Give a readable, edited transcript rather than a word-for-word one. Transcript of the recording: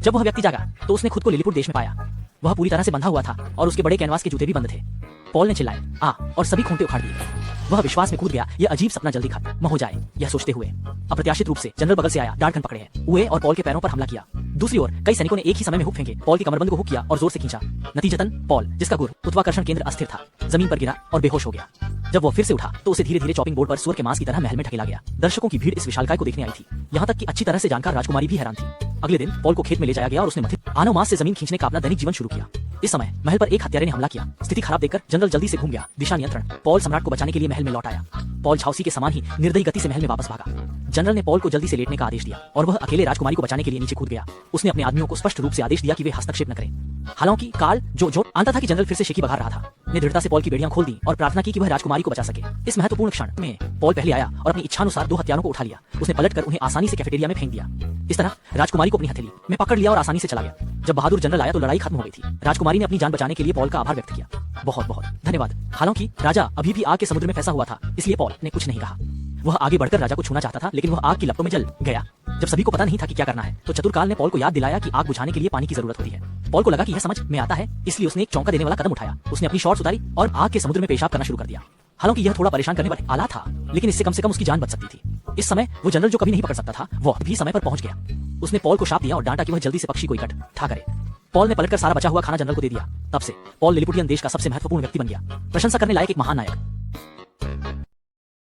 जब वह व्यक्ति जागा तो उसने खुद को लिलीपुट देश में पाया। वह पूरी तरह से बंधा हुआ था और उसके बड़े कैनवास के जूते भी बंद थे। पॉल ने चिल्लाए आ और सभी खूंटे उखाड़ दिए। वह विश्वास में कूद गया, यह अजीब सपना जल्दी खत्म हो जाए, यह सोचते हुए। अप्रत्याशित रूप से जनरल बगल से आया, डार्टगन पकड़े हैं हुए और पॉल के पैरों पर हमला किया। दूसरी ओर कई सैनिकों ने एक ही समय में हुक फेंके, पॉल की कमरबंद को हुक किया और जोर से खींचा। नतीजतन पॉल, जिसका गुरुत्वाकर्षण केंद्र अस्थिर था, जमीन पर गिरा और बेहोश हो गया। जब वह फिर से उठा तो उसे धीरे धीरे चॉपिंग बोर्ड पर सुअर के मांस की तरह महल में ढकेला गया। दर्शकों की भीड़ इस विशालकाय को देखने आई थी, यहाँ तक कि अच्छी तरह से जानकार राजकुमारी भी हैरान थी। अगले दिन पॉल को खेत में ले जाया गया और उसने मथित आनो मांस से जमीन खींचने का अपना दैनिक जीवन शुरू किया। इस समय महल पर एक हत्यारे ने हमला किया। स्थिति खराब देखकर जनरल जल्दी से घूम गया। दिशा नियंत्रण। पॉल सम्राट को बचाने के लिए महल में लौट आया। पॉल छाउसी के समान ही निर्दयी गति से महल में वापस भागा। जनरल ने पॉल को जल्दी से लेटने का आदेश दिया और वह अकेले राजकुमारी को बचाने के लिए नीचे कूद गया। उसने अपने आदमियों को स्पष्ट रूप से आदेश दिया कि वे हस्तक्षेप न करें। हालांकि कार्ल जो आंता था कि जनरल फिर से शेखी बघार रहा था, ने दृढ़ता से पॉल की बेड़ियां खोल दी और प्रार्थना की कि वह राजकुमारी को बचा सके। इस महत्वपूर्ण क्षण में पॉल पहले आया और अपनी इच्छानुसार 2 हत्यारों को उठा लिया। उसने पलटकर उन्हें आसानी से कैफेटेरिया में फेंक दिया। इस तरह राजकुमारी को अपनी हथेली में पकड़ लिया और आसानी से चला गया। जब बहादुर जनरल आया तो लड़ाई खत्म हो गई थी। राजकुमारी ने अपनी जान बचाने के लिए पॉल का आभार व्यक्त किया। बहुत बहुत धन्यवाद। हालांकि राजा अभी भी आग के समुद्र में फंसा हुआ था, इसलिए पॉल ने कुछ नहीं कहा। वह आगे बढ़कर राजा को छूना चाहता था, लेकिन वह आग की लपटों में जल गया। जब सभी को पता नहीं था कि क्या करना है, तो चतुर कार्ल ने पॉल को याद दिलाया कि आग बुझाने के लिए पानी की जरूरत होती है। पॉल को लगा कि यह समझ में आता है, इसलिए उसने एक चौंका देने वाला कदम उठाया। उसने अपनी शॉर्ट्स उतारी और आग के समुद्र में पेशाब करना शुरू कर दिया। हालांकि यह थोड़ा परेशान करने वाला आला था, लेकिन इससे कम से कम उसकी जान बच सकती थी। इस समय वो जनरल जो कभी नहीं पकड़ सकता था, वह भी समय पर पहुंच गया। उसने पॉल को शाप दिया और डांटा कि वह जल्दी से पक्षी को इकट्ठा करे। पॉल ने पलटकर सारा बचा हुआ खाना जनरल को दे दिया। तब से पॉल लिलीपुटियन देश का सबसे महत्वपूर्ण व्यक्ति बन गया, प्रशंसा करने लायक एक महान नायक।